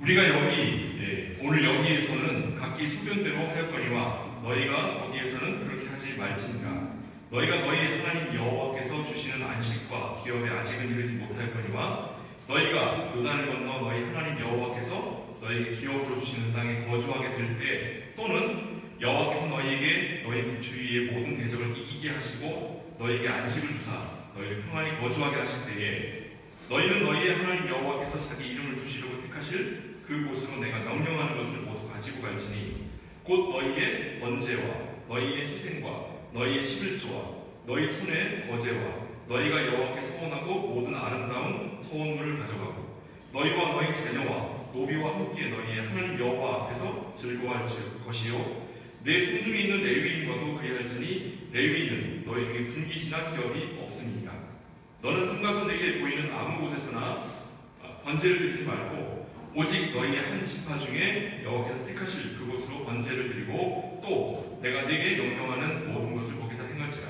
우리가 여기 오늘 여기에서는 각기 소견대로 하였거니와 너희가 거기에서는 그렇게 하지 말지니라. 너희가 너희 하나님 여호와께서 주시는 안식과 기업에 아직은 이르지 못하였거니와 너희가 요단을 건너 너희 하나님 여호와께서 너희에게 기업으로 주시는 땅에 거주하게 될 때, 또는 여호와께서 너희에게 너희 주위의 모든 대적을 이기게 하시고 너희에게 안식을 주사 너희를 평안히 거주하게 하실 때에, 너희는 너희의 하나님 여호와께서 자기 이름을 두시려고 택하실 그곳으로 내가 명령하는 것을 모두 가지고 갈지니, 곧 너희의 번제와 너희의 희생과 너희의 11조와 너희 손의 거제와 너희가 여호와께 서원하고 모든 아름다운 서원물을 가져가고 너희와 너희 자녀와 노비와 함께 너희의 하나님 여호와 앞에서 즐거워할 것이요, 내 손중에 있는 레위인과도 그리할지니 레위인은 너희 중에 분깃이나 기업이 없음이니라. 너는 삼가서 내게 보이는 아무 곳에서나 번제를 드리지 말고 오직 너희의 한 지파 중에 여호와께서 택하실 그곳으로 번제를 드리고 또 내가 네게 명령하는 모든 것을 거기서 행할지라.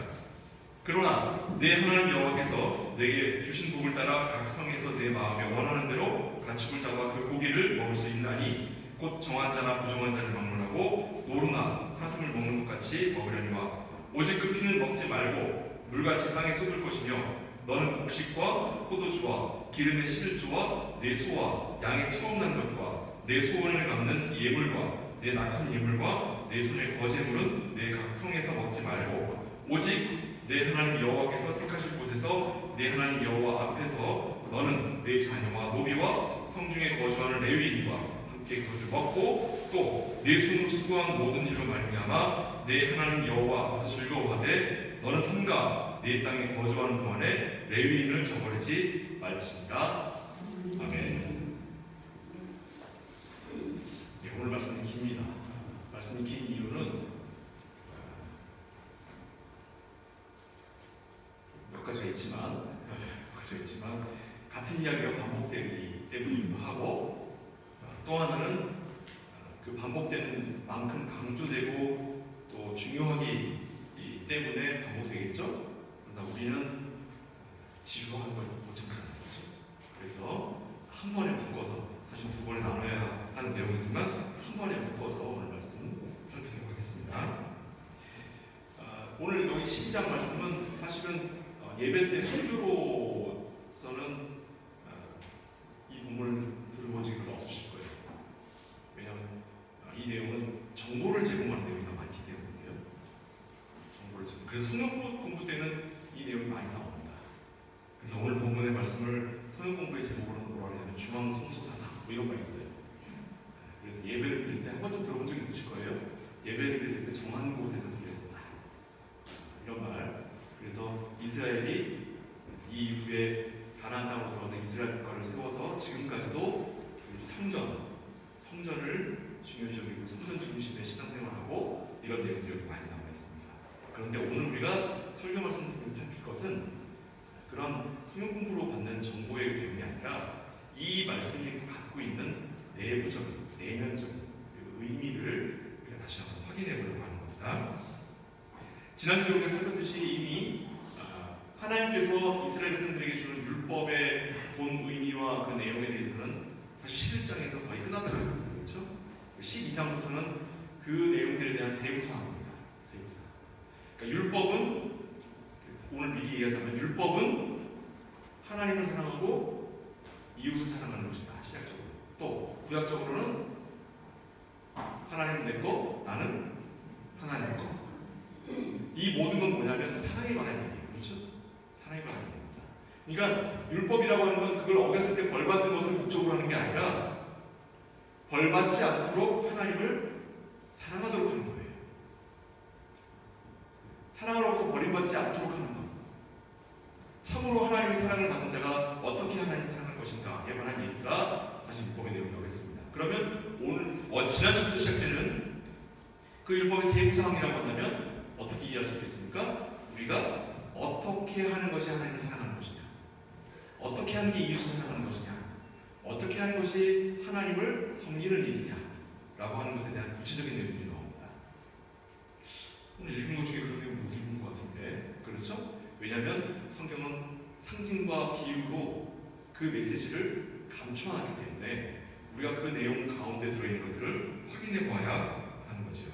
그러나 내 하나님 여호와께서 내게 주신 복을 따라 각 성에서 내 마음에 원하는 대로 가축을 잡아 그 고기를 먹을 수 있나니, 곧 정한 자나 부정한 자를 막론하고 노루나 사슴을 먹는 것 같이 먹으려니와, 오직 그 피는 먹지 말고 물같이 땅에 쏟을 것이며, 너는 곡식과 포도주와 기름의 11조와 내 소와 양의 처음 난 것과 내 소원을 갚는 예물과 내 낙한 예물과 내 손의 거제물은 내 각 성에서 먹지 말고 오직 내 하나님 여호와께서 택하실 곳에서 내 하나님 여호와 앞에서 너는 내 자녀와 노비와 성중에 거주하는 레위인과 함께 그것을 먹고 또 내 손으로 수고한 모든 일로 말미암아 내 하나님 여호와 앞에서 즐거워하되, 너는 삼가 내 땅에 거주하는 동안에 레위인을 저버리지 말지니라. 아멘. 오늘 말씀이 깁니다. 말씀이 긴 이유는 몇 가지가 있지만 같은 이야기가 반복되기 때문이기도 하고, 또 하나는 그 반복되는 만큼 강조되고 또 중요하기 때문에 반복되겠죠. 그러나 우리는 지루한 걸 못 참잖아요. 그래서 한 번에 묶어서, 사실 두 번에 나눠야 하는 내용이지만 한 번에 묶어서 오늘 말씀 살피도록 하겠습니다. 오늘 여기 12장 말씀은 사실은 예배 때 설교로서는 이 본문을 들어본 적이 별로 없으실 거예요. 왜냐하면 이 내용은 정보를 제공하는 내용이 더 많기 때문이에요. 정보를 제공. 그래서 성경 공부 때는 이 내용이 많이 나옵니다. 그래서 오늘 본문의 말씀을 성경 공부의 제목으로 뭐라 하냐면 중앙성소사상 이런 거 있어요. 그래서 예배를 드릴 때 한 번쯤 들어본 적 있으실 거예요. 예배를 드릴 때 정한 곳에서 드려야 된다, 이런 말. 그래서 이스라엘이 이 이후에 가나안 땅으로 들어가서 이스라엘 국가를 세워서 지금까지도 성전을 중요시 여기고 성전 중심의 신앙생활하고 이런 내용들이 많이 나와 있습니다. 그런데 오늘 우리가 설교 말씀 통해서 살필 것은 그런 성경 공부로 받는 정보의 내용이 아니라 이 말씀이 갖고 있는 내부적인, 내면적인 의미를 우리가 다시 한번 확인해 보려고 하는 겁니다. 지난주에 우리가 살폈듯이 이미 하나님께서 이스라엘 백성들에게 주는 율법의 본 의미와 그 내용에 대해서는 사실 11장에서 거의 끝났다고 했습니다. 그렇죠? 12장부터는 그 내용들에 대한 세부사항입니다. 세부사항. 그러니까 율법은, 오늘 미리 얘기하자면 율법은 하나님을 사랑하고 이웃을 사랑하는 것이다, 시작적으로. 또 구약적으로는 하나님은 내 거, 나는 하나님의 거. 이 모든 건 뭐냐면 사랑에 관한 얘기예요. 그렇죠? 사랑에 관한 얘기입니다. 그러니까 율법이라고 하는 건 그걸 어겼을 때 벌받는 것을 목적으로 하는 게 아니라 벌받지 않도록 하나님을 사랑하도록 하는 거예요. 사랑으로부터 버림받지 않도록 하는 것. 참으로 하나님의 사랑을 받은 자가 어떻게 하나님을 사랑할 것인가에 관한 얘기가 사실 율법의 내용이라고 했습니다. 그러면 오늘 지난주부터 시작되는 그 율법의 세부사항이라고 한다면 어떻게 이해할 수 있겠습니까? 우리가 어떻게 하는 것이 하나님을 사랑하는 것이냐, 어떻게 하는 게 이웃을 사랑하는 것이냐, 어떻게 하는 것이 하나님을 섬기는 일이냐 라고 하는 것에 대한 구체적인 내용들이 나옵니다. 오늘 읽은 것 중에 그런 내용 못 읽은 것 같은데, 그렇죠? 왜냐하면 성경은 상징과 비유로 그 메시지를 감춰놨기 때문에 우리가 그 내용 가운데 들어있는 것들을 확인해 보아야 하는 거죠.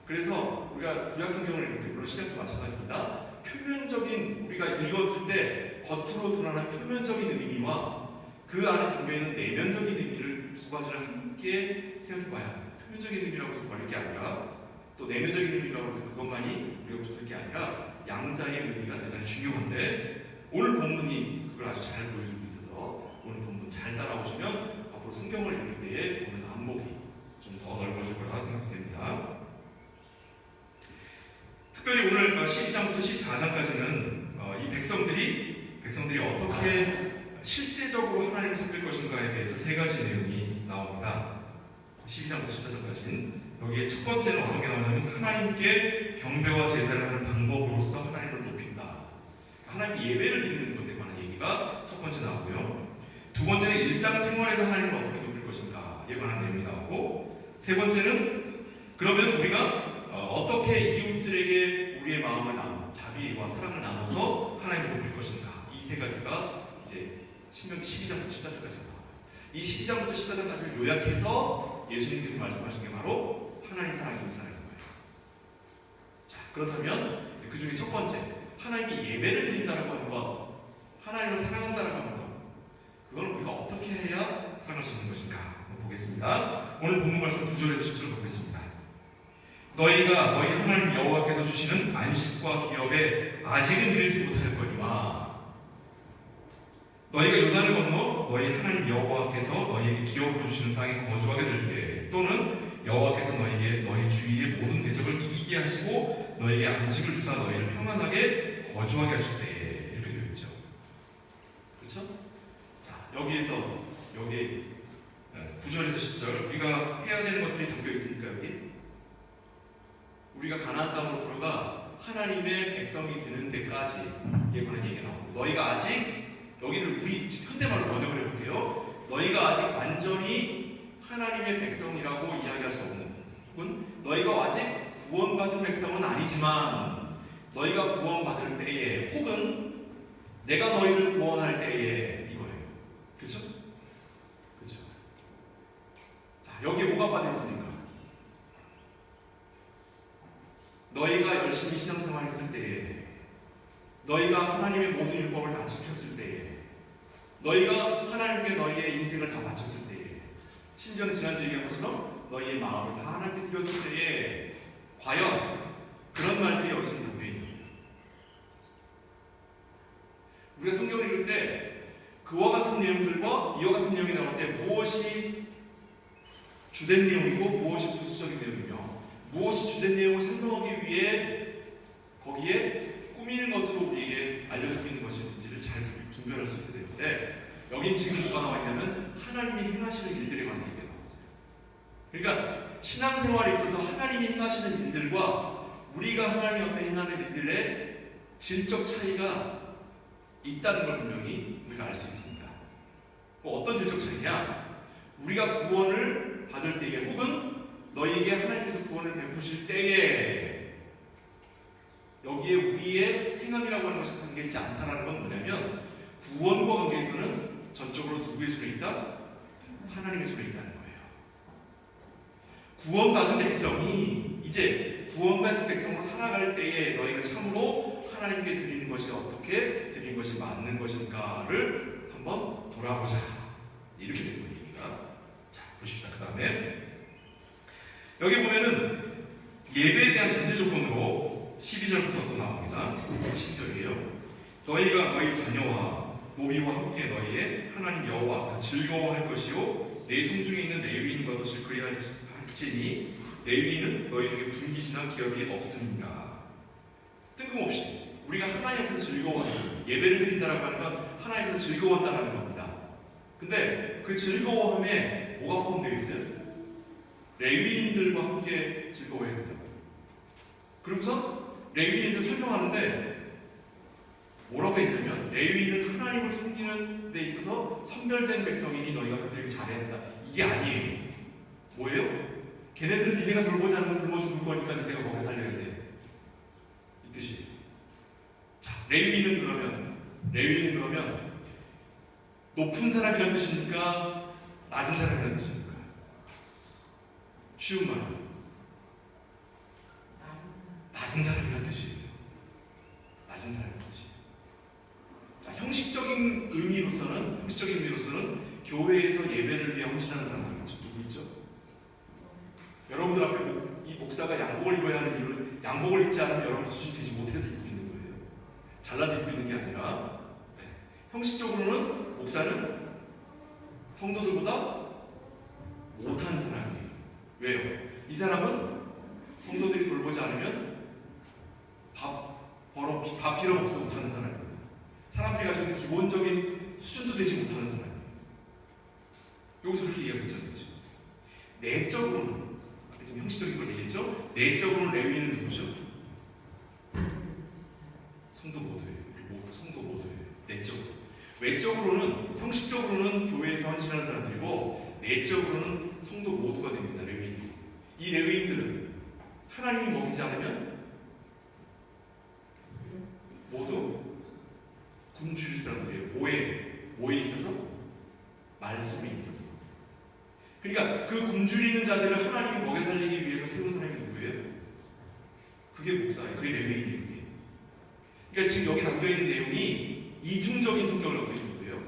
그래서 우리가 구약 성경을 읽을 때 물론 시작도 마찬가지입니다. 표면적인 우리가 읽었을 때 겉으로 드러나는 표면적인 의미와 그 안에 담겨있는 내면적인 의미를 두 가지를 함께 생각해 봐야 합니다. 표면적인 의미라고 해서 버릴 게 아니라 또 내면적인 의미라고 해서 그것만이 우리가 붙을 게 아니라 양자의 의미가 대단히 중요한데 오늘 본문이 그걸 아주 잘 보여주고 있어서 오늘 본문 잘 따라오시면 앞으로 성경을 읽을 때에 보는 안목이 좀 더 넓어질 거라 생각이 됩니다. 특별히 오늘 12장부터 14장까지는 이 백성들이 어떻게 실제적으로 하나님을 섬길 것인가에 대해서 세 가지 내용이 나옵니다. 12장부터 14장까지는 여기에 첫 번째는 어떤 게 나오냐면 하나님께 경배와 제사를 하는 방법으로서 하나님을 높인다. 하나님께 예배를 드리는 것에 관한 얘기가 첫 번째 나오고요. 두 번째는 일상생활에서 하나님을 어떻게 높일 것인가에 관한 내용이 나오고, 세 번째는 그러면 우리가 어떻게 이웃들에게 우리의 마음을 자비와 사랑을 나눠서 하나님을 높일 것인가. 이 세 가지가 이제 신명기 12장부터 14장까지 나와요. 이 12장부터 14장까지를 요약해서 예수님께서 말씀하신 게 바로 하나님 사랑, 이웃 사랑인 거예요. 자, 그렇다면 그 중에 첫 번째, 하나님께 예배를 드린다는 하는 것, 하나님을 사랑한다는 하는 것, 그걸 우리가 어떻게 해야 사랑할 수 있는 것인가 한번 보겠습니다. 오늘 본문 말씀 9절에서 10절 보겠습니다. 너희가 너희 하나님 여호와께서 주시는 안식과 기업에 아직은 이르지 못할 거니와 너희가 요단을 건너 너희 하나님 여호와께서 너희에게 기업으로 주시는 땅에 거주하게 될 때, 또는 여호와께서 너희에게 너희 주위의 모든 대적을 이기게 하시고 너희에게 안식을 주사 너희를 평안하게 거주하게 하실 때, 이렇게 되어 있죠. 그렇죠? 자, 여기에서 여기 9절에서 10절 우리가 해야 되는 것들이 담겨 있으니까 여기 우리가 가나안 땅으로 들어가 하나님의 백성이 되는 데까지에 관한 얘기가 나오고, 너희가 아직, 여기를 우리 현대말로 번역을 해볼게요. 너희가 아직 완전히 하나님의 백성이라고 이야기할 수 없는, 혹은 너희가 아직 구원받은 백성은 아니지만 너희가 구원받을 때에, 혹은 내가 너희를 구원할 때에, 이거예요. 그렇죠? 그렇죠. 자, 여기에 뭐가 빠져있습니까? 너희가 열심히 신앙생활 했을 때에, 너희가 하나님의 모든 율법을 다 지켰을 때에, 너희가 하나님께 너희의 인생을 다 바쳤을 때에, 심지어는 지난주 얘기한 것처럼 너희의 마음을 다 하나님께 드렸을 때에, 과연 그런 말들이 여기서 담겨 있는 거예요. 우리가 성경을 읽을 때 그와 같은 내용들과 이와 같은 내용이 나올 때 무엇이 주된 내용이고 무엇이 부수적인 내용이며, 무엇이 주된 내용을 설명하기 위해 거기에 꾸미는 것으로 우리에게 알려주고 있는 것인지를 잘 분별할 수 있어야 되는데, 여긴 지금 뭐가 나와 있냐면 하나님이 행하시는 일들에 관한 얘기가 나왔어요. 그러니까 신앙생활에 있어서 하나님이 행하시는 일들과 우리가 하나님 앞에 행하는 일들의 질적 차이가 있다는 걸 분명히 우리가 알 수 있습니다. 어떤 질적 차이냐? 우리가 구원을 받을 때에, 혹은 너희에게 하나님께서 구원을 베푸실 때에 여기에 우리의 행함이라고 하는 것이 담겨있지 않다는 건 뭐냐면, 구원과 관계에서는 전적으로 누구의 손에 있다? 하나님의 손에 있다는 거예요. 구원받은 백성이 이제 구원받은 백성으로 살아갈 때에 너희가 참으로 하나님께 드리는 것이 어떻게 드리는 것이 맞는 것인가를 한번 돌아보자. 이렇게 되는 거예요, 얘기가. 자, 보십시다. 그 다음에 여기 보면은 예배에 대한 전제 조건으로 12절부터 또 나옵니다. 10절이에요. 너희가 너희 자녀와 노비와 함께 너희의 하나님 여호와 즐거워할 것이요 내 성중에 있는 레위인과도 즐거이 할지니 레위인은 너희 중에 분기지나 기업이 없음이니라. 뜬금없이 우리가 하나님 앞에서 즐거워하는, 예배를 드린다라고 하는 건 하나님 앞에서 즐거워한다는 겁니다. 근데 그 즐거워함에 뭐가 포함되어 있어요? 레위인들과 함께 즐거워해야 된다고. 그러고서 레위인들 설명하는데 뭐라고 했냐면, 레위인은 하나님을 섬기는 데 있어서 선별된 백성이니 너희가 그들에게 잘해야 된다. 이게 아니에요. 뭐예요? 걔네들은 니네가 돌보지 않으면 굶어 죽을 거니까 니네가 먹여 살려야 돼. 이 뜻이에요. 자, 레위인은 그러면 높은 사람이란 뜻입니까? 낮은 사람이라는 뜻입니까? 쉬운 말로 낮은 사람이라는 뜻이에요. 낮은 사람이라는 뜻이에요. 자, 형식적인 의미로서는 교회에서 예배를 위해 헌신하는 사람들 있죠. 누구 있죠? 여러분들 앞에 이 목사가 양복을 입어야 하는 이유는 양복을 입지 않으면 여러분도 수집되지 못해서 입고 있는 거예요. 잘라서 입고 있는 게 아니라 형식적으로는 목사는 성도들보다 못한 사람이에요. 왜요? 이 사람은 성도들이 돌보지 않으면 밥 빌어 먹지 못하는 사람이거든요. 사람들이 가지고 있는 기본적인 수준도 되지 못하는 사람이에요. 여기서 그렇게 얘기하고 있잖아요. 내적으로는, 좀 형식적인 걸 얘기했죠? 내적으로는 레위인은 누구죠? 성도 모두예요. 성도 모두예요. 내적으로. 외적으로는, 형식적으로는 교회에서 헌신하는 사람들이고 내적으로는 성도 모두가 됩니다. 레위인. 이 레위인들은 하나님이 먹이지 않으면 모두 굶주릴 사람들이에요. 뭐에 있어서? 말씀에 있어서. 그러니까 그 굶주리는 자들을 하나님이 먹여 살리기 위해서 세운 사람이 누구예요? 그게 목사예요. 그게 레위인이에요. 그게. 그러니까 지금 여기 담겨있는 내용이 이중적인 성격을 갖고 있는 거예요.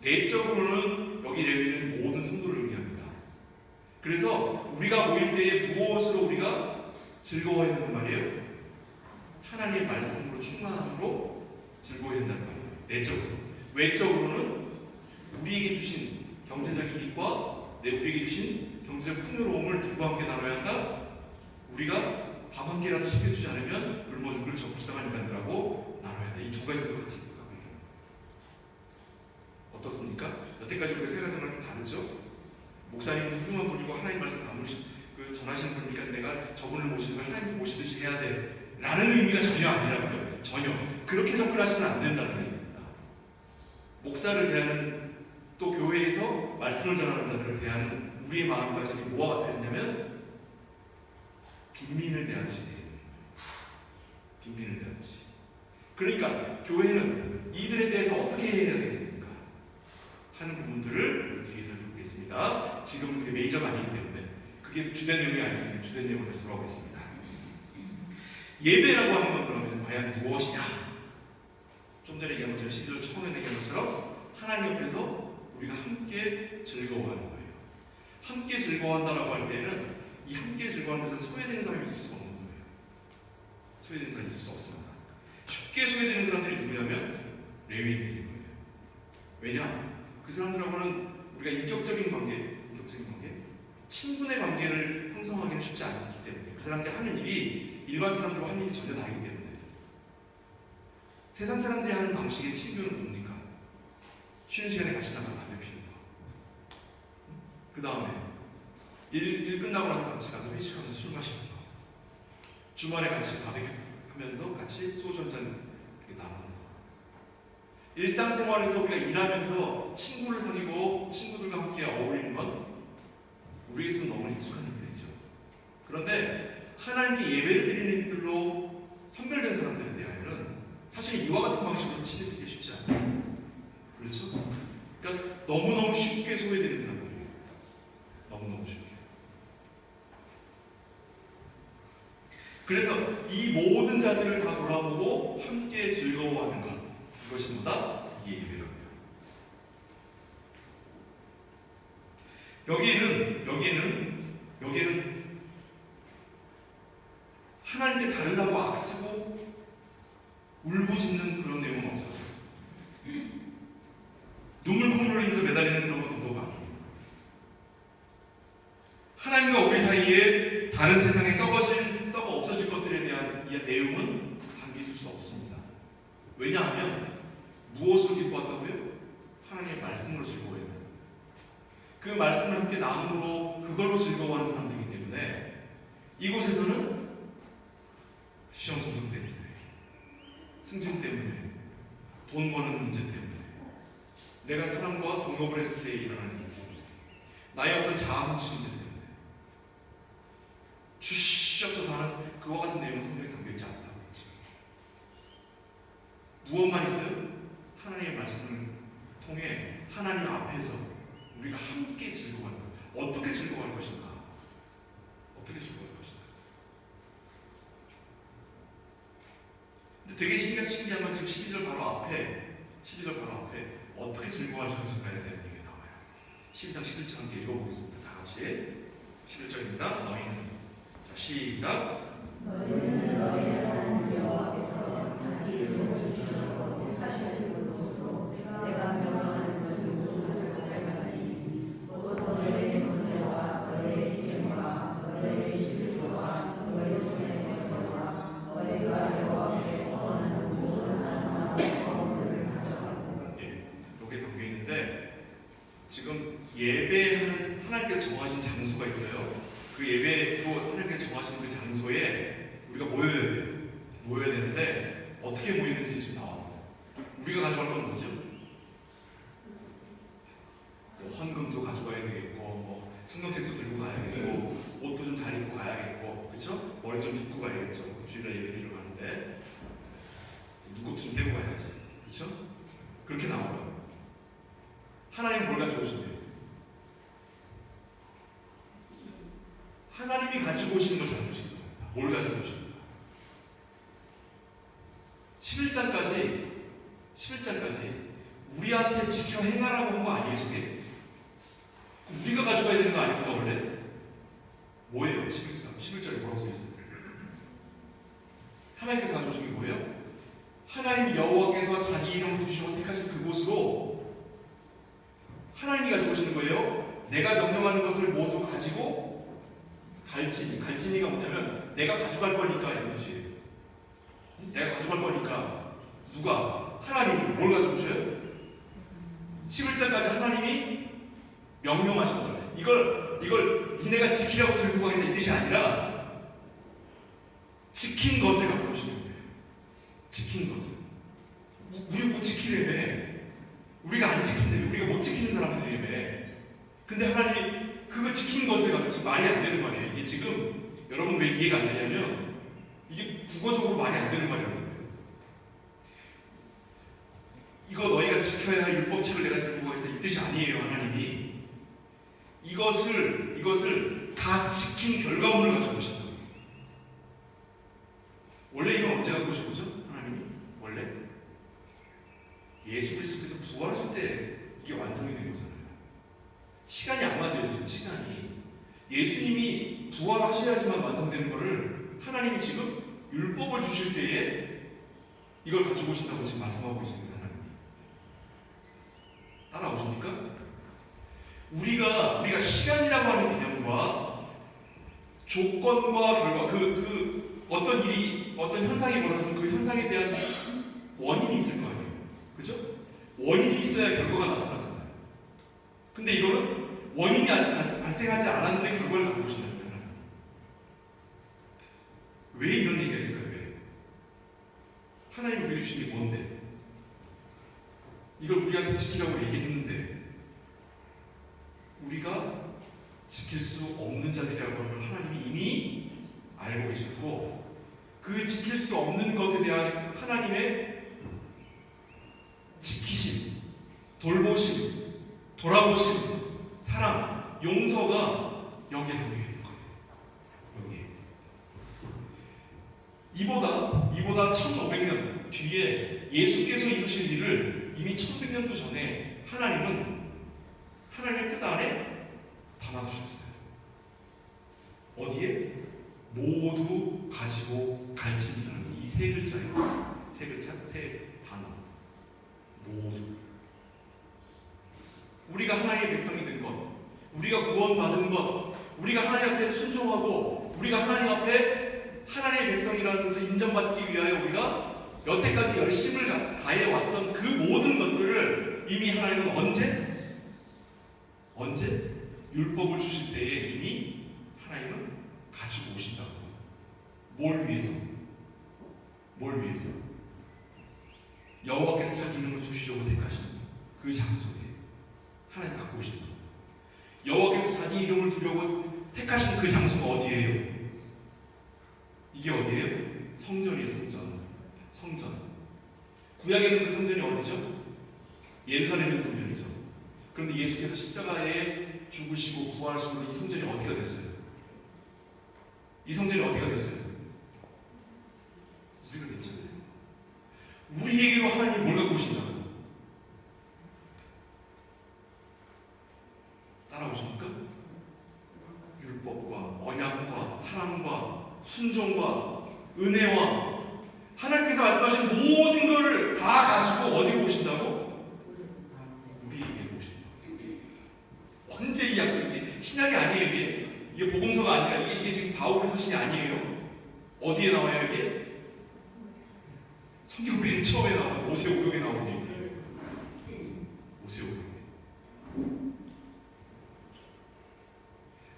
내적으로는 여기 레위인은 모든 성도를 의미합니다. 그래서 우리가 모일 때에 무엇으로 우리가 즐거워해야 된단 말이에요? 하나님의 말씀으로 충만함으로 즐거워해야 된단 말이에요. 내적으로. 외적으로는 우리에게 주신 경제적 이익과 우리에게 주신 경제적 풍요로움을 누구와 함께 나눠야 한다? 우리가 밥 한 끼라도 시켜주지 않으면 굶어 죽을 저 불쌍한 인간들하고 나눠야 한다. 이 두 가지도 같이 가고 있는 어떻습니까? 여태까지 우리가 세 가지랑 좀 다르죠? 목사님은 훌륭한 분이고 하나님 말씀 전하시는 분이니까 내가 저분을 모시는 걸 하나님 모시듯이 해야 돼 라는 의미가 전혀 아니라고요. 전혀. 그렇게 접근하시면 안 된다는 얘기입니다. 목사를 대하는 또 교회에서 말씀을 전하는 자들을 대하는 우리의 마음가짐이 뭐와 같아야 되냐면 빈민을 대하듯이 돼야 돼요. 빈민을 대하듯이. 그러니까 교회는 이들에 대해서 어떻게 해야 되겠습니까? 하는 부분들을 뒤에서 보겠습니다. 지금은 그게 메이저가 아니기 때문에 그게 주된 내용이 아니기 때문에 주된 내용으로 다시 돌아오겠습니다. 예배라고 하는 건 그러면 과연 무엇이냐? 좀 전에 얘기한 것처럼 12절 처음에 얘기한 것처럼 하나님 옆에서 우리가 함께 즐거워하는 거예요. 함께 즐거워한다라고 할 때는 이 함께 즐거워하는 것은 소외되는 사람이 있을 수가 없는 거예요. 소외되는 사람이 있을 수 없습니다. 쉽게 소외되는 사람들이 누구냐면 레위인들인 거예요. 왜냐? 그 사람들하고는 우리가 인격적인 관계, 친분의 관계를 형성하기는 쉽지 않기 때문에 그 사람들이 하는 일이 일반 사람들과 하는 일이 전혀 다르기 때문에 세상 사람들이 하는 방식의 친교는 뭡니까? 쉬는 시간에 같이 나가서 담배 피는 거. 그 다음에 일 끝나고 나서 같이 가서 회식하면서 술 마시는 거. 주말에 같이 바베큐 하면서 같이 소주 한잔 나누는 거. 일상생활에서 우리가 일하면서 친구를 사귀고 친구들과 함께 어울리는 건 우리에게서는 너무 익숙한 일들이죠. 그런데 하나님께 예배를 드리는 일들로 선별된 사람들에 대하여는 사실 이와 같은 방식으로 친해지기 쉽지 않아요. 그렇죠? 그러니까 너무너무 쉽게 소외되는 사람들이에요. 너무너무 쉽게. 그래서 이 모든 자들을 다 돌아보고 함께 즐거워하는 것, 이것이 뭐다? 이게 예배라고요. 여기에는 하나님께 달라고 악쓰고 울부짖는 그런 내용은 없어요. 눈물 콧물 흘리면서 매달리는 그런 것도 너무 아니에요. 하나님과 우리 사이에 다른 세상에 썩어 없어질 것들에 대한 이 내용은 담겨 있을 수 없습니다. 왜냐하면 무엇을 기뻐한다고요? 하나님의 말씀으로 즐거워해요. 그 말씀을 함께 나눔으로 그걸로 즐거워하는 사람들이기 때문에 이곳에서는 시험 성적 때문에, 승진 때문에, 돈 버는 문제 때문에, 내가 사람과 동업을 했을 때 일어나는 일, 나의 어떤 자아성취 문제 때문에 주시옵소서 하는 그와 같은 내용은 성경에 담겨있지 않다고 했죠. 무엇만 있어요? 하나님의 말씀을 통해 하나님 앞에서 우리가 함께 즐거워하는 것. 어떻게 즐거워할 것인가? 어떻게 즐거워할 것인가? 근데 되게 신기한 건 지금 12절 바로 앞에 어떻게 즐거워할 것인가에 대한 얘기가 나와요. 12장 11절 함께 읽어보겠습니다. 다 같이 11절입니다. 너희는 자, 시작. 너희는 너희 하나님 여호와께서 자기 이름을 주시고 택하신 곳으로 내가 명령하는 것을 모두 가져가리니 곧 너희의 문제와 너희의 희생과 너희의 실조와 너희 손의 것과 너희가 여호와께서 원하는 모든 아름다운 선물을 가져가고. 여기에 담겨 있는데 지금 예배하는 하나님께서 정하신 장소가 있어요. 그 예배로 하나님께서 정하신 그 장소에 우리가 모여야 되는데 어떻게 모이는지 지금 나왔어요. 우리가 가져갈 건 뭐죠? 뭐 헌금도 가져가야 되겠고, 뭐 성경책도 들고 가야겠고, 옷도 좀 잘 입고 가야겠고, 그렇죠? 머리 좀 빗고 가야겠죠. 주일날 예배 드리러 가는데 눈곱도 좀 떼고 가야지, 그렇죠? 그렇게 나와요. 하나님 뭘 가져오신대요? 하나님이 가지고 오시는 걸 잘 보시는 겁니다. 뭘 가지고 오시는 거야? 11장까지 우리한테 지켜 행하라고 한 거 아니에요, 저게? 우리가 가져가야 되는 거 아닙니까, 원래? 뭐예요, 11절에 뭐라고 써있어요? 하나님께서 가져오신 게 뭐예요? 하나님 여호와께서 자기 이름을 두시고 택하신 그곳으로 하나님이 가지고 오시는 거예요. 내가 명령하는 것을 모두 가지고 갈지니가 뭐냐면 내가 가져갈 거니까 이런 뜻이에요. 내가 가져갈 거니까 누가? 하나님이 뭘 가져오셔요? 11장까지 하나님이 명령하신 거예요. 이걸 니네가 지키라고 들고 가겠다 이 뜻이 아니라 지킨 것을 갖고 오시는 거예요. 지킨 것을. 우리 못 지키려며. 우리가 안 지킨다며. 우리가 못 지키는 사람들이라며. 근데 하나님이 그거 지킨 것을 갖고 말이 안 되는 말이에요. 이게 지금 여러분 왜 이해가 안 되냐면 이게 국어적으로 말이 안 되는 말이라서 그래요. 이거 너희가 지켜야 할 율법책을 내가 들고 가겠어 이 뜻이 아니에요. 하나님이 이것을 다 지킨 결과물을 가지고 오신다. 원래 이건 언제 갖고 오신 거죠? 하나님이 원래 예수 그리스도께서 부활하실 때 이게 완성이 된 거잖아요. 시간이 안 맞아요. 지금 시간이 예수님이 부활하셔야지만 완성되는 거를 하나님이 지금 율법을 주실 때에 이걸 가지고 오신다고 지금 말씀하고 계십니다. 하나님이 따라오십니까? 우리가 시간이라고 하는 개념과 조건과 결과 그 어떤 현상이 벌어지면 그 현상에 대한 원인이 있을 거 아니에요. 그죠? 원인이 있어야 결과가 나타나잖아요. 근데 이거는 원인이 아직 발생하지 않았는데 결과를 갖고 오신다는 거예요. 왜 이런 얘기가 있을까요? 왜? 하나님 우리에게 주신 게 뭔데? 이걸 우리한테 지키라고 얘기했는데 우리가 지킬 수 없는 자들이라고 하는 걸 하나님이 이미 알고 계셨고 그 지킬 수 없는 것에 대한 하나님의 지키심, 돌보심, 돌아보심, 사랑, 용서가 여기에 담겨 있는 거예요. 여기에. 이보다 1500년 뒤에 예수께서 이루신 일을 이미 1500년도 전에 하나님의 뜻 안에 담아두셨어요. 어디에? 모두 가지고 갈지니라는 이 세 글자에 있어요. 세 글자, 세 단어. 모두. 우리가 하나님의 백성이 된 것, 우리가 구원받은 것, 우리가 하나님 앞에 순종하고 우리가 하나님 앞에 하나님의 백성이라는 것을 인정받기 위하여 우리가 여태까지 열심을 다해왔던 그 모든 것들을 이미 하나님은 언제? 율법을 주실 때에 이미 하나님은 가지고 오신다고. 뭘 위해서? 여호와께서 자기 이름을 두시려고 택하신 그 장소에 하나님 갖고 오신 겁니다. 여호와께서 자기 이름을 두려고 택하신 그 장소가 어디예요? 이게 어디예요? 성전이에요. 성전. 구약에 있는 그 성전이 어디죠? 예루살렘의 성전이죠. 그런데 예수께서 십자가에 죽으시고 부활하시고 이 성전이 어디가 됐어요? 이 성전이 어디가 됐어요? 우리가 됐잖아요. 우리에게로 하나님이 뭘 갖고 오신다고? 따라오십니까? 율법과 언약과 사랑과 순종과 은혜와 하나님께서 말씀하신 모든 것을 다 가지고 어디로 오신다고? 우리에게 오신다. 언제 이 약속이? 신약이 아니에요 이게? 이게 복음서가 아니라 이게 지금 바울의 서신이 아니에요. 어디에 나와요 이게? 성경 맨 처음에 나와요. 모세오경에 나오는 얘기예요. 모세오경.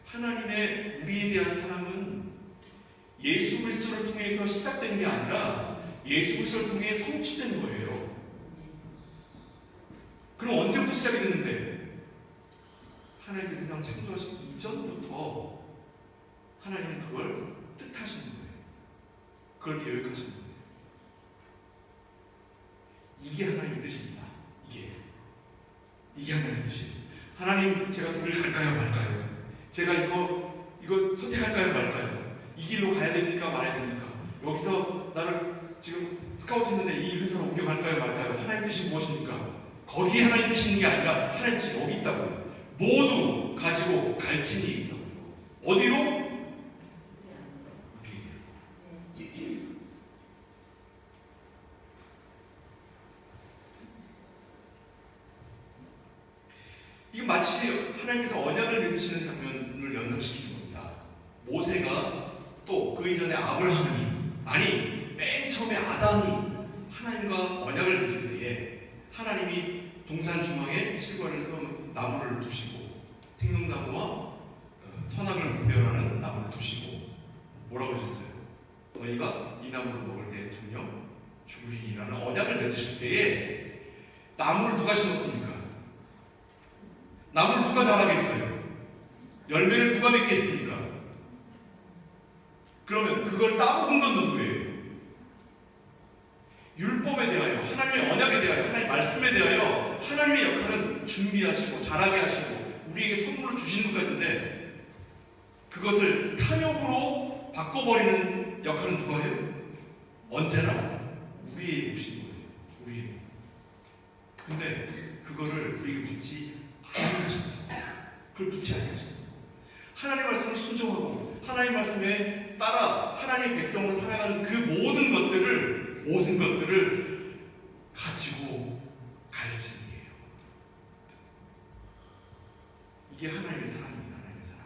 하나님의 우리에 대한 사랑은 예수 그리스도를 통해서 시작된 게 아니라 예수 그리스도를 통해 성취된 거예요. 그럼 언제부터 시작이 됐는데? 하나님의 세상 창조하시기 이전부터 하나님은 그걸 뜻하시는 거예요. 그걸 계획하시는 거예요. 이게 하나님의 뜻입니다. 이게 하나님의 뜻이에요. 하나님, 제가 독일 갈까요 말까요? 제가 이거 선택할까요 말까요? 이 길로 가야 됩니까 말아야 됩니까? 여기서 나를 지금 스카우트 했는데 이 회사로 옮겨갈까요 말까요? 하나님 뜻이 무엇입니까? 거기에 하나님 뜻이 있는 게 아니라 하나님 뜻이 여기 있다고요. 모두 가지고 갈증이 있다고요. 어디로? 이거 마치 하나님께서 언약을 맺으시는 장면을 연상시키는 겁니다. 모세가 또 그 이전에 아브라함이, 아니 맨 처음에 아담이 하나님과 언약을 맺을 때에 하나님이 동산 중앙에 실과를 세운 나무를 두시고 생명나무와 선악을 구별하는 나무를 두시고 뭐라고 하셨어요? 너희가 이 나무를 먹을 때 정녕 죽으리라는 언약을 맺으실 때에 나무를 누가 심었습니까? 나무를 누가 자라겠어요? 열매를 누가 맺겠습니까? 그러면 그걸 따먹은 건 누구예요? 율법에 대하여, 하나님의 언약에 대하여, 하나님의 말씀에 대하여 하나님의 역할은 준비하시고 자라게 하시고 우리에게 선물을 주시는 것까지인데 그것을 탐욕으로 바꿔버리는 역할은 누가 해요? 언제나 우리의 몫인 거예요. 우리의. 근데 그거를 우리에게 묻지 그걸 붙지 않으십니다. 하나님의 말씀을 순종하고 하나님의 말씀에 따라 하나님의 백성으로 살아가는 그 모든 것들을 가지고 갈증이에요. 이게 하나님의 사랑입니다. 하나님의 사랑.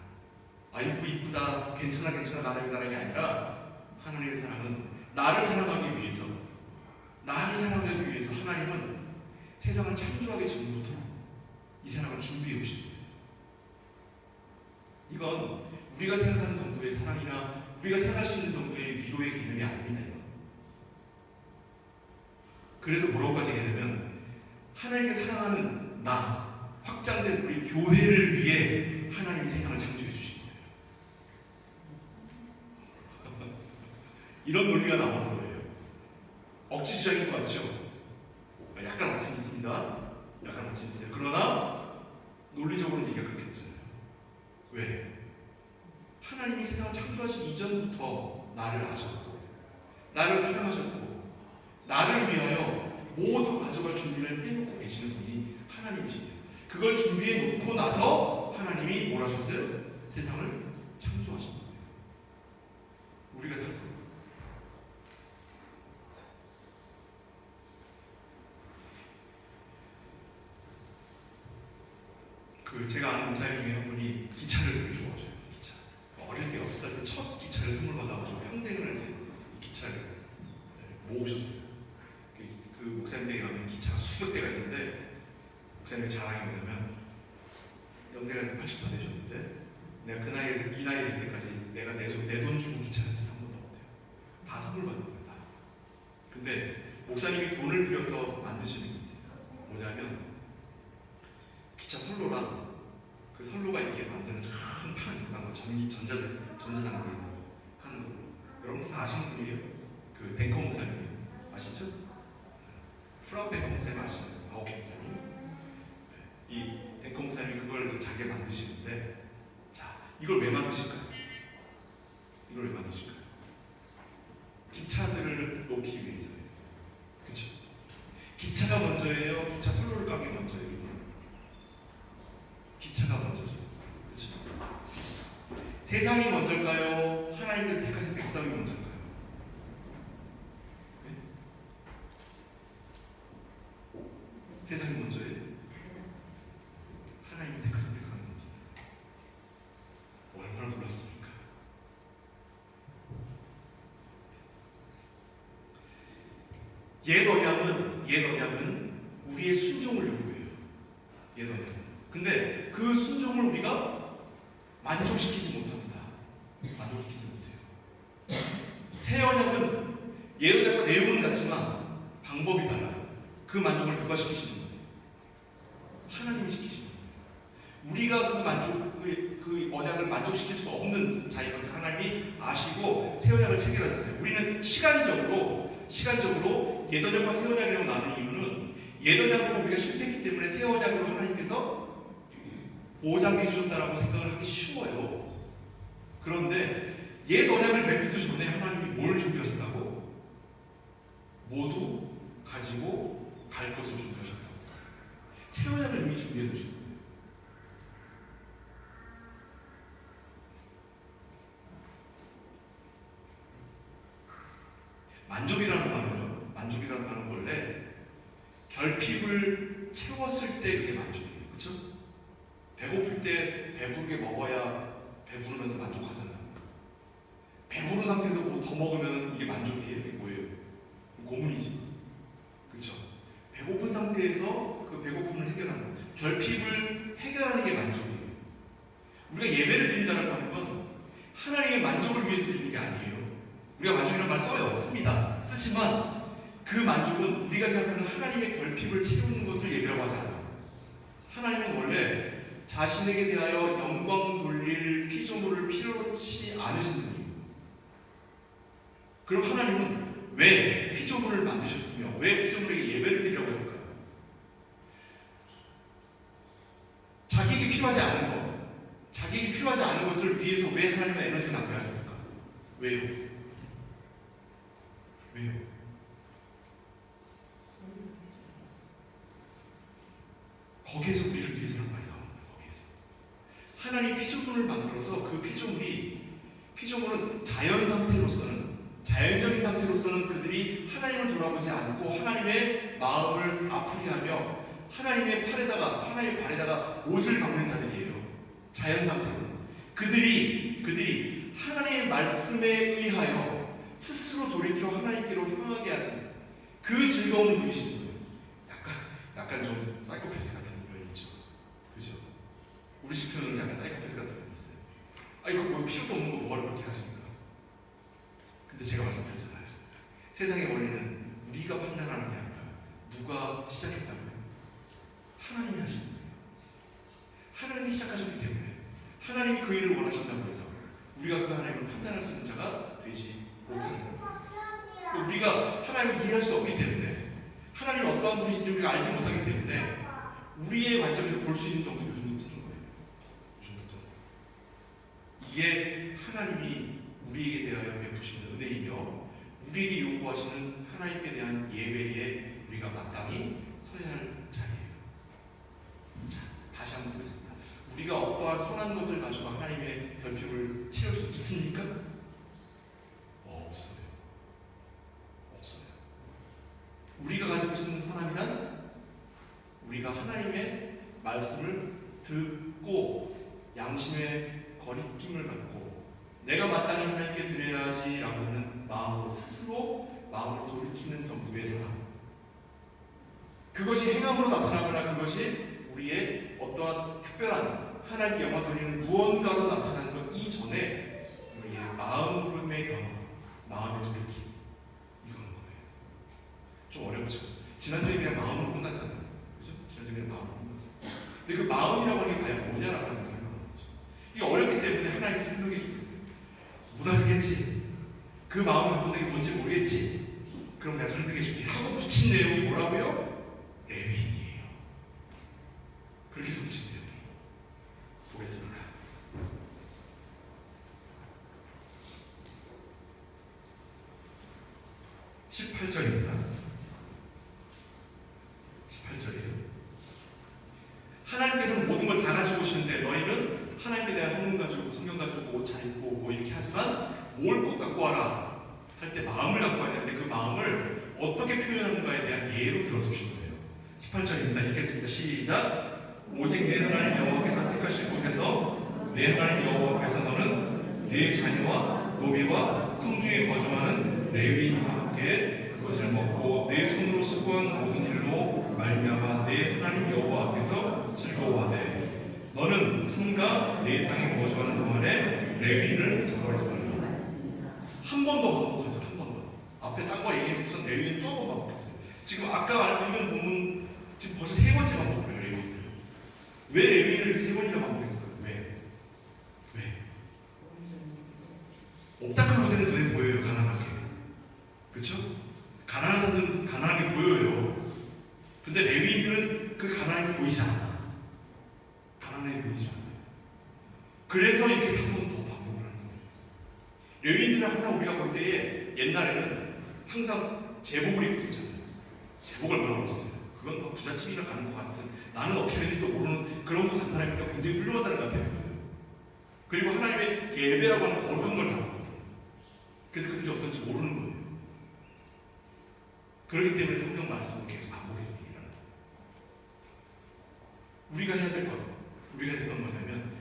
아이고 이쁘다, 괜찮아 하나님의 사랑이 아니라 하나님의 사랑은 나를 사랑하기 위해서 하나님은 세상을 창조하기 전부터 이 사랑을 준비해 오신 거예요. 이건 우리가 생각하는 정도의 사랑이나 우리가 생각할 수 있는 정도의 위로의 개념이 아닙니다. 이건. 그래서 뭐라고까지 얘기하냐면 하나님께 사랑하는 나, 확장된 우리 교회를 위해 하나님이 세상을 창조해 주신 거예요. 이런 논리가 나오는 거예요. 억지 주장인 것 같죠? 약간 억지 있습니다. 약간 억지 있어요. 그러나 논리적으로는 얘기가 그렇게 되잖아요. 왜? 하나님이 세상을 창조하시기 이전부터 나를 아셨고 나를 사랑하셨고 나를 위하여 모두 가져갈 준비를 해놓고 계시는 분이 하나님이시네요. 그걸 준비해 놓고 나서 하나님이 뭘 하셨어요? 세상을 창조하신 거예요. 우리가 살 거예요. 제가 아는 목사님 중에 한 분이 기차를 되게 좋아하셔요. 기차. 어릴 때 6살 때 첫 기차를 선물 받아가지고 평생을 이제 기차를 모으셨어요. 그 목사님 댁에 가면 기차가 수백 대가 있는데 목사님의 자랑이 뭐냐면 연세가 80도 안 되셨는데 내가 이 나이 될 때까지 내가 내 돈 주고 기차를 한 번도 못해요. 다 선물 받은 거예요. 다. 근데 목사님이 돈을 들여서 만드시는 게 있어요. 뭐냐면 기차 선로랑 그 선로가 이렇게 만드는 큰 판, 전자장비 하는 거. 여러분 다 아시는 분이에요? 그 댕커 목사님 아시죠? 프라우 댕커 목사님 아시죠? 아오케 목사님. 이 댕커 목사님이 그걸 이제 자기가 만드시는데, 자, 이걸 왜 만드실까요? 이걸 왜 만드실까요? 기차들을 놓기 위해서예요. 그렇죠? 기차가 먼저예요? 기차 선로를 깐 게 먼저예요? 기차가 먼저죠. 그렇죠? 세상이 먼저일까요? 하나님께서 택하신 백성이 먼저일까요? 네? 세상이 먼저예요? 하나님이 택하신 백성이 먼저. 얼마나 놀랐습니까? 옛 언약은 우리의 순종을 요구해요. 옛 언약은. 근데 그 순종을 우리가 만족시키지 못합니다. 만족시키지 못해요. 새 언약은 옛 언약과 내용은 같지만 방법이 달라요. 그 만족을 누가 시키시는 거예요? 하나님이 시키시는 거예요. 우리가 그 언약을 만족시킬 수 없는 자인 것을 하나님이 아시고 새 언약을 체결하셨어요. 우리는 시간적으로 옛 언약과 새 언약이라고 나누는 이유는 옛 언약으로 우리가 실패했기 때문에 새 언약으로 하나님께서 보장해 주셨다라고 생각을 하기 쉬워요. 그런데 옛 언약을 맺기도 전에 하나님이 뭘 준비하셨다고? 모두 가지고 갈 것을 준비하셨다고. 새 언약을 이미 준비해 두신 거예요. 만족이라는 말은 원래 결핍을 채웠을 때 그게 만족이에요. 그렇죠? 배고플 때 배부르게 먹어야 배부르면서 만족하잖아요. 배부른 상태에서 뭐 더 먹으면 이게 만족이에요. 이게 뭐예요? 고문이지. 그렇죠? 배고픈 상태에서 그 배고픔을 해결하는 거예요. 결핍을 해결하는 게 만족이에요. 우리가 예배를 드린다는 하는 건 하나님의 만족을 위해서 드리는 게 아니에요. 우리가 만족이라는 말 써요. 씁니다. 쓰지만 그 만족은 우리가 생각하는 하나님의 결핍을 채우는 것을 예배라고 하지 않아요. 하나님은 원래 자신에게 대하여 영광 돌릴 피조물을 필요치 않으신 분이에요. 그럼 하나님은 왜 피조물을 만드셨으며 왜 피조물에게 예배를 드리라고 했을까요? 자기에게 필요하지 않은 것을 위해서 왜 하나님의 에너지를 낭비하셨을까? 왜요? 거기에서 우리를 위해서란 말이야. 거기에서 하나님 피조물을 만들어서 그 피조물은 자연적인 상태로서는 그들이 하나님을 돌아보지 않고 하나님의 마음을 아프게 하며 하나님의 발에다가 옷을 박는 자들이에요. 자연 상태로 그들이 하나님의 말씀에 의하여 스스로 돌이켜 하나님께로 향하게 하는 그 즐거움을 누리시는 거예요. 약간 좀 사이코패스 같은 면이 있죠. 그죠? 우리 식표는 약간 사이코패스 같은 면이 있어요. 이거 뭐 필요도 없는 거 뭐하러 그렇게 하십니까? 근데 제가 말씀드렸잖아요. 세상의 원리는 우리가 판단하는 게 아니라 누가 시작했다고요? 하나님이 하신 거예요. 하나님이 시작하셨기 때문에 하나님이 그 일을 원하신다고 해서 우리가 그 하나님을 판단할 수 있는 자가 되지 못하는 거예요. 우리가 하나님을 이해할 수 없기 때문에 하나님이 어떠한 분이신지 우리가 알지 못하기 때문에 우리의 관점에서 볼 수 있는 정도 요즘도 쓰는 거예요. 요즘부터. 이게 하나님이 우리에게 대하여 베푸시는 은혜이며 우리에게 요구하시는 하나님께 대한 예배에 우리가 마땅히 서야 할 자리예요. 자, 다시 한번 보겠습니다. 우리가 어떠한 선한 것을 가지고 하나님의 결핍을 채울 수 있습니까? 없어요. 우리가 가지고 있는 선함이란 우리가 하나님의 말씀을 듣고 양심의 거리낌을 갖고 내가 마땅히 하나님께 드려야지라고 하는 마음으로 스스로 마음을 돌이키는 정도의 사람. 그것이 행함으로 나타나거나 그것이 우리의 어떠한 특별한 하나님께 영광 돌리는 무언가로 나타나는 것 이전에 우리의 마음의 변화, 마음의 돌이킴 이거는 거예요. 좀 어렵죠. 지난주에 그냥 마음으로 끝났잖아요. 그죠? 지난주에 그냥 마음으로 끝났어요. 근데 그 마음이라고 하는 게 과연 뭐냐라고 하는 생각을 하죠. 이게 어렵기 때문에 하나님 설명해 주는 거예요. 못 알아듣겠지? 그 마음을 갖고 내게 뭔지 모르겠지? 그럼 내가 설명해 줄게 하고 붙인 내용이 뭐라고요? 레위인이에요. 그렇게 해서 붙인 내용. 18절입니다. 18절이에요. 하나님께서는 모든 걸 다 가지고 오시는데 너희는 하나님께 대한 헌금 가지고 성경 가지고 옷 잘 입고 뭐 이렇게 하지만 뭘 꼭 갖고 와라 할 때 마음을 갖고 와야 되는데 그 마음을 어떻게 표현하는가에 대한 예로 들어주신 거예요. 18절입니다. 읽겠습니다. 시작. 오직 내 하나님 여호와께서 택하실 곳에서 내 하나님 여호와께서 너는 내 자녀와 노비와 성중에 거주하는 레위인과 함께 그것을 먹고 내 손으로 수고한 모든 일로 말미암아 내 하나님 여호와께서 즐거워하되 너는 삼가 내 땅에 거주하는 동안에 레위인을 버리지 말라. 한 번 더 반복하죠. 한 번 더. 앞에 딴 거 얘기해놓고선 레위인 또 한 번 반복했어요. 지금 아까 읽은 본문 지금 벌써 세 번째 반복해요. 레위인. 왜 레위인을 세 번이나 반복했을까요? 왜? 옵타클로세는 눈에 보여요. 가난하게. 그렇죠? 가난한 사람들은 가난하게 보여요. 근데 레위인들은 그 가난하게 보이지 않아. 가난하게 보이지 않아요. 그래서 이렇게 한 번 더 반복을 하는 거예요. 레위인들은 항상 우리가 볼 때에 옛날에는 항상 제복을 입고 있었잖아요. 제복을 뭐라고 했어요? 그건 뭐 부잣집이나 가는 것 같은, 나는 어떻게 되는지도 모르는 그런 거 간 사람이니까 굉장히 훌륭한 사람 같아요. 그리고 하나님의 예배라고 하는 거룩한 걸 다루거든. 그래서 그들이 어떤지 모르는 거예요. 그렇기 때문에 성경 말씀을 계속 반복해서 얘기하는 거예요. 우리가 해야 될 건 뭐냐면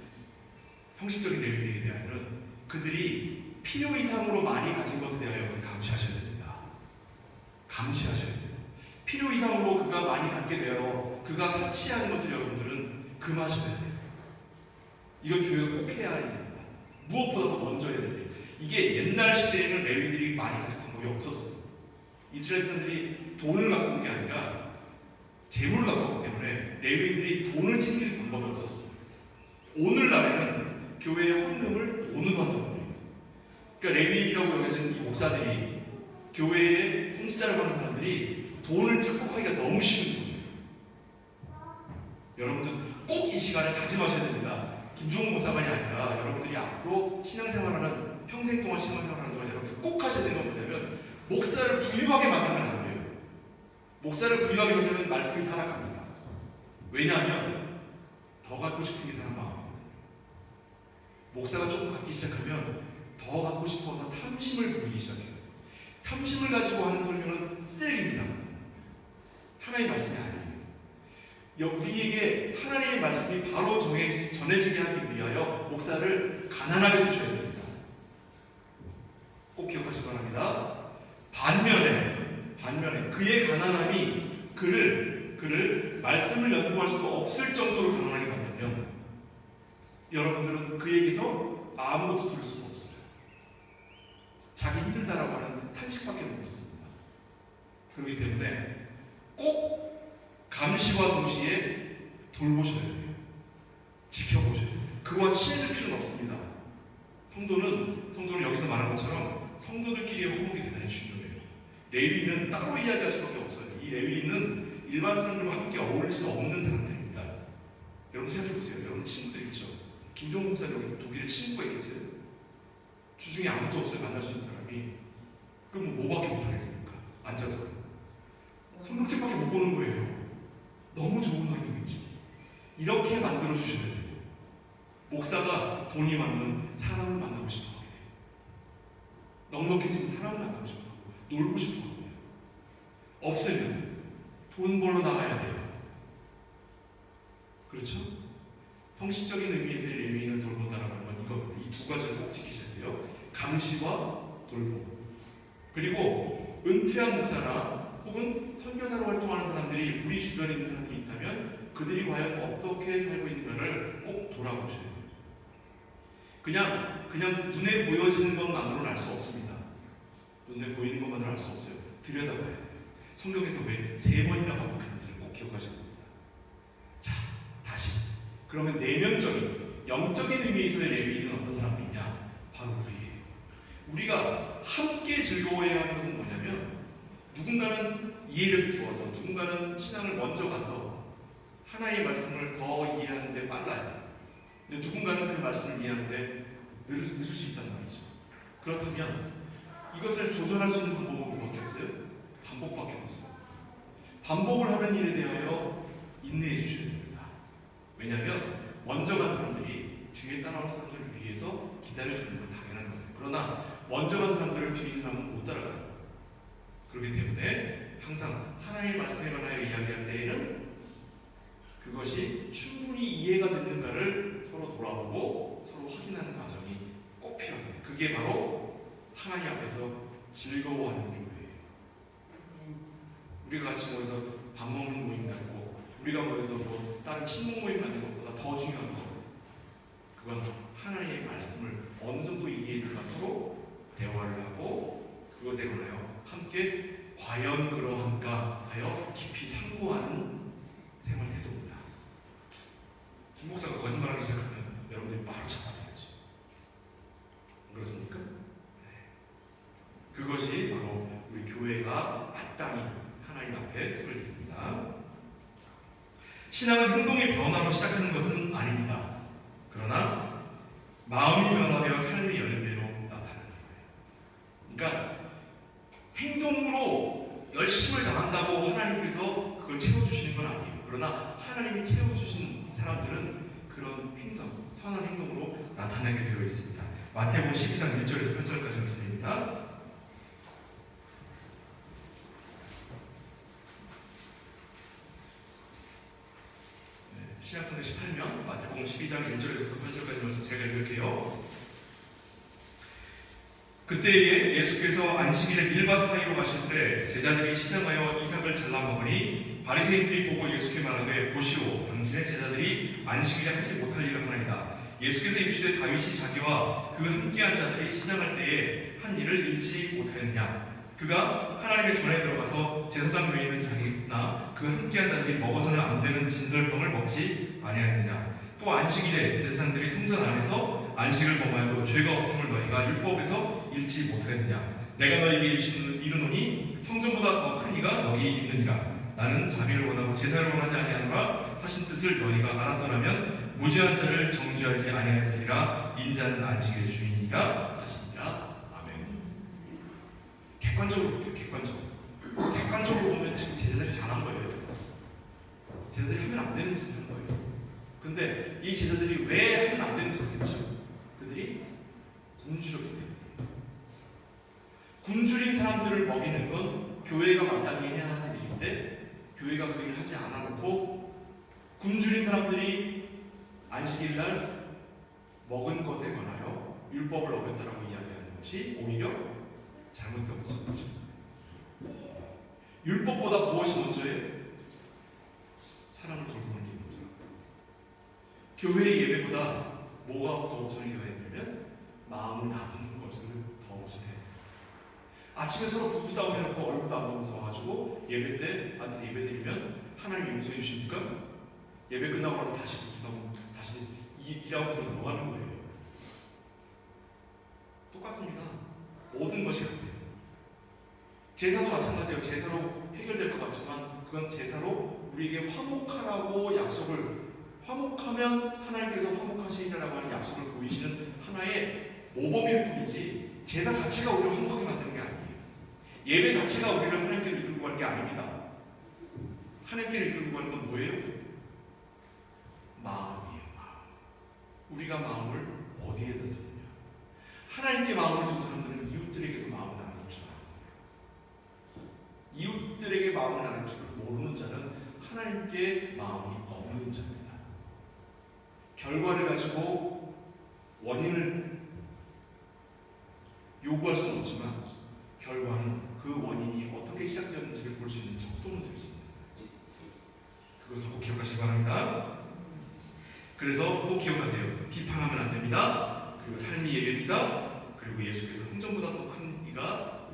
형식적인 내용에 대하여는 그들이 필요 이상으로 많이 가진 것에 대하여 감시하셔야 됩니다. 감시하셔야 돼요. 필요 이상으로 그가 많이 갖게 되어 그가 사치하는 것을 여러분들은 금하셔야 돼요. 이건 교회가 꼭 해야 할 일입니다. 무엇보다도 먼저 해야 돼요. 이게 옛날 시대에는 레위들이 많이 가진 방법이 없었어요. 이스라엘 사람들이 돈을 갖고 온 게 아니라 재물을 갖고 왔기 때문에 레위인들이 돈을 챙길 방법이 없었어요. 오늘날에는 교회의 헌금을 돈으로 한다고 해요. 그러니까 레위인이라고 여겨진 이 목사들이 교회의 성직자라고 하는 사람들이 돈을 착복하기가 너무 쉬운 거예요. 여러분들 꼭 이 시간에 다짐하셔야 됩니다. 김종국 목사만이 아니라 여러분들이 앞으로 신앙생활하는 평생 동안 신앙생활하는 동안 여러분들 꼭 하셔야 되는 건 뭐냐면 목사를 부유하게 만들면 안 돼요. 목사를 부유하게 만들면 말씀이 타락합니다. 왜냐하면 더 갖고 싶은 게 사람 마음이거든요. 목사가 조금 갖기 시작하면 더 갖고 싶어서 탐심을 부리기 시작해요. 탐심을 가지고 하는 설교는 쓰레기입니다. 하나님의 말씀이 아니에요. 우리에게 하나님의 말씀이 바로 전해지게 하기 위하여 목사를 가난하게 두셔야 됩니다. 꼭 기억하시기 바랍니다. 반면에 그의 가난함이 그를 말씀을 연구할 수 없을 정도로 가난하게 만들면 여러분들은 그에게서 아무것도 들을 수가 없어요. 자기 힘들다라고 하는 탄식밖에 못 듣습니다. 그렇기 때문에 꼭 감시와 동시에 돌보셔야 돼요. 지켜보셔야 돼요. 그와 친해질 필요는 없습니다. 성도는 여기서 말한 것처럼 성도들끼리의 화목이 대단히 중요해요. 레위인은 따로 이야기할 수밖에 없어요. 이 레위인은 일반 사람들과 함께 어울릴 수 없는 사람들입니다. 여러분 생각해보세요. 여러분 친구들 있죠? 김종국 목사 여기 독일에 친구가 있겠어요? 주중에 아무도 없어요. 만날 수 있는 사람이. 그럼 뭐밖에 못하겠습니까? 앉아서 성경책밖에 못 보는 거예요. 너무 좋은 환경이죠. 이렇게 만들어주셔야 돼요. 목사가 돈이 많으면 사람을 만나고 싶어 하게 돼요. 넉넉해지면 사람을 만나고 싶어 하고 놀고 싶어 하고 없으면 돈 벌러 나가야 돼요. 그렇죠? 형식적인 의미에서의 레위인을 돌본다라는 건 이 두 가지를 꼭 지키셔야 돼요. 감시와 돌봄. 그리고 은퇴한 목사나 혹은 선교사로 활동하는 사람들이 우리 주변에 있는 사람들이 있다면 그들이 과연 어떻게 살고 있는가를 꼭 돌아보셔야 돼요. 그냥 눈에 보여지는 것만으로는 알 수 없습니다. 눈에 보이는 것만으로는 알 수 없어요. 들여다봐야 돼요. 성경에서 왜 3번이나 반복했는지를 꼭 기억하셔야 됩니다. 자, 다시. 그러면 내면적인, 영적인 의미에서의 레위인은 어떤 사람들이냐? 바로 우리예요. 우리가 함께 즐거워해야 하는 것은 뭐냐면 누군가는 이해력이 좋아서 누군가는 신앙을 먼저 가서 하나님의 말씀을 더 이해하는 데 빨라요. 근데 누군가는 그 말씀을 이해하는 데 늦을 수 있단 말이죠. 그렇다면 이것을 조절할 수 있는 방법은 뭐밖에 없어요? 반복밖에 없어요. 반복을 하는 일에 대하여 인내해 주셔야 됩니다. 왜냐하면 먼저 간 사람들이 뒤에 따라오는 사람들을 위해서 기다려주는 건 당연한 거예요. 그러나 먼저 간 사람들을 뒤에 있는 사람은 못 따라가요. 그렇기 때문에 항상 하나님의 말씀에 관하여 이야기할 때에는 그것이 충분히 이해가 됐는가를 서로 돌아보고 서로 확인하는 과정이 꼭 필요합니다. 그게 바로 하나님 앞에서 즐거워하는 교회예요. 우리가 같이 모여서 밥 먹는 모임 같고 우리가 모여서 뭐 다른 친목 모임 갖는 것보다 더 중요한 거, 그건 하나님의 말씀을 어느 정도 이해했는가 서로 대화를 하고 그것에 관하여 함께 과연 그러한가 하여 깊이 상고하는 생활 태도입니다. 김 목사가 거짓말하기 시작하면 여러분들이 바로 잡아내야죠. 그렇습니까? 네. 그것이 바로 우리 교회가 마땅히 하나님 앞에 서를 이룹니다. 신앙은 행동의 변화로 시작하는 것은 아닙니다. 그러나 마음이 변화되어 삶이 여는 대로 나타나는 거예요. 그러니까 행동으로 열심을 다한다고 하나님께서 그걸 채워주시는 건 아니에요. 그러나 하나님이 채워주신 사람들은 그런 행동, 선한 행동으로 나타나게 되어 있습니다. 마태복음 12장 1절에서 8절까지 말씀입니다. 신약성경 18면 마태복음 12장 1절에서 8절까지 말씀 제가 읽을게요. 그때에 예수께서 안식일에 밀밭 사이로 가실새 제자들이 시장하여 이삭을 잘라 먹으니 바리새인들이 보고 예수께 말하되 보시오 당신의 제자들이 안식일에 하지 못할 일을 하나이다. 예수께서 이르시되 다윗이 자기와 그 함께한 자들이 시장할 때에 한 일을 잃지 못하였느냐. 그가 하나님의 전에 들어가서 제사장 외에 있는 자기나 그 함께한 자들이 먹어서는 안 되는 진설병을 먹지 아니하였느냐. 또 안식일에 제사장들이 성전 안에서 안식을 범하여도 죄가 없음을 너희가 율법에서 읽지 못하였느냐. 내가 너희에게 이르노니 성전보다 더 큰 이가 너희 있느니라. 나는 자비를 원하고 제사를 원하지 아니하노라 하신 뜻을 너희가 알았더라면 무죄한 자를 정죄하지 아니하였으리라. 인자는 안식의 주인이라 하시니라. 아멘. 객관적으로 볼게요. 객관적으로 보면 지금 제자들이 잘한 거예요. 제자들이 하면 안 되는 짓을 한 거예요. 근데 이 제자들이 왜 하면 안 되는 짓을 했죠? 그들이 굶주렸기 때문에. 굶주린 사람들을 먹이는 건 교회가 마땅히 해야 하는 일인데 교회가 그 일을 하지 않아놓고 굶주린 사람들이 안식일날 먹은 것에 관하여 율법을 어겼다라고 이야기하는 것이 오히려 잘못된 것이죠. 율법보다 무엇이 먼저예요? 사람을 돌보는 게 먼저라고. 교회의 예배보다 뭐가 더 우선이 되어야 되냐면 마음을 나누는 것을 더 우선해야 돼요. 아침에 서로 부부싸움 해놓고 얼굴도 안 보면서 와가지고 예배 때 앉아서 예배 드리면 하나님 용서해 주십니까? 예배 끝나고 나서 다시 부부싸움 다시 2라운드로 넘어가는 거예요. 똑같습니다. 모든 것이 같아요. 제사도 마찬가지예요. 제사로 해결될 것 같지만 그건 제사로 우리에게 화목하라고 약속을, 화목하면 하나님께서 화목하시리라고 하는 약속을 보이시는 하나의 모범일 뿐이지 제사 자체가 우리를 화목하게 만드는 게 아니에요. 예배 자체가 우리를 하나님께로 이끌고 가는 게 아닙니다. 하나님께로 이끌고 가는 건 뭐예요? 마음이에요. 마음. 우리가 마음을 어디에 던지느냐. 하나님께 마음을 둔 사람들은 이웃들에게도 마음을 나눌 줄 알아요. 이웃들에게 마음을 나눌 줄 모르는 자는 하나님께 마음이 없는 자입니다. 결과를 가지고 원인을 요구할 수는 없지만 결과는 그 원인이 어떻게 시작되었는지를 볼 수 있는 척도는 될 수 있습니다. 그것을 꼭 기억하시기 바랍니다. 그래서 꼭 기억하세요. 비판하면 안 됩니다. 그리고 삶이 예배입니다. 그리고 예수께서 성전보다 더 큰 이가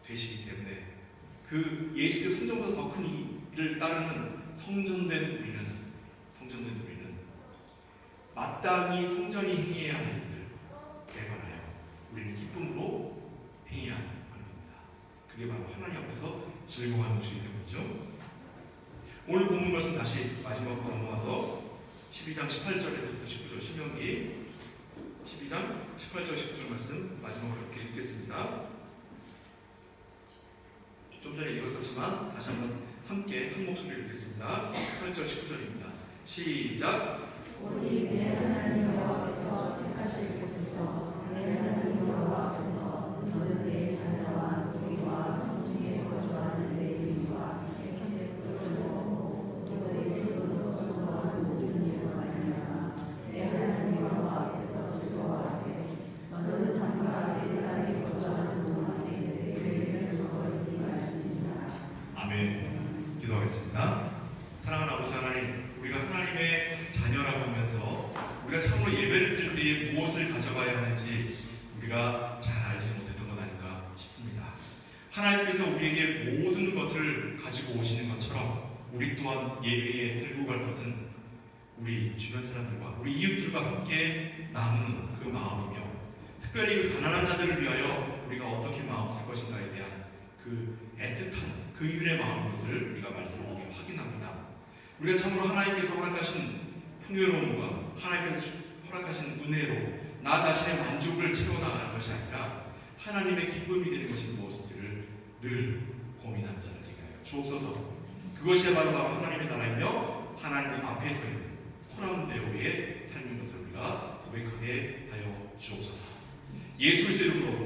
되시기 때문에 그 예수께서 성전보다 더 큰 이를 따르는 성전된 우리는 마땅히 성전이 행해야 하는 일들에 관하여 우리는 기쁨으로 행해야 하는 겁니다. 그게 바로 하나님 앞에서 즐거워하는 것이기 때문이죠. 오늘 본문 말씀 다시 마지막으로 넘어가서 12장 18절에서부터 19절 신명기 12장 18절 19절 말씀 마지막으로 이렇게 읽겠습니다. 좀 전에 읽었었지만 다시 한번 함께 한 목소리로 읽겠습니다. 8절 19절입니다. 시작. 오직 내 하나님 여호와께서 택하실 곳에서 내 하나님 여호와께서 너는 내 자녀와 너희와 성중에 거주하는 레위와 또내 집으로 수고한 모든 일로 말미암아 내 하나님 여호와께서 즐거워하게 너는 산과 내 땅에 거주하는 동안에 레위를 저버리지 말지니라. 아멘. 기도하겠습니다. 사랑하는 아버지 하나님, 우리가 하나님의 자녀라고 하면서 우리가 참으로 예배를 드릴 때에 무엇을 가져가야 하는지 우리가 잘 알지 못했던 것 아닌가 싶습니다. 하나님께서 우리에게 모든 것을 가지고 오시는 것처럼 우리 또한 예배에 들고 갈 것은 우리 주변 사람들과 우리 이웃들과 함께 나누는 그 마음이며, 특별히 그 가난한 자들을 위하여 우리가 어떻게 마음 쓸 것인가에 대한 그 애틋한 그 이들의 마음인 것을 우리가 말씀을 통해 확인합니다. 우리가 참으로 하나님께서 허락하신 풍요로움과 하나님께서 허락하신 은혜로 나 자신의 만족을 채워나가는 것이 아니라 하나님의 기쁨이 되는 것이 무엇인지를 늘 고민하는 자들에게 하여 주옵소서. 그것이야말로 바로 하나님의 나라이며 하나님 앞에 서 있는 호남대오의 삶인 것을 우리가 고백하게 하여 주옵소서. 예수 그리스도의 이름으로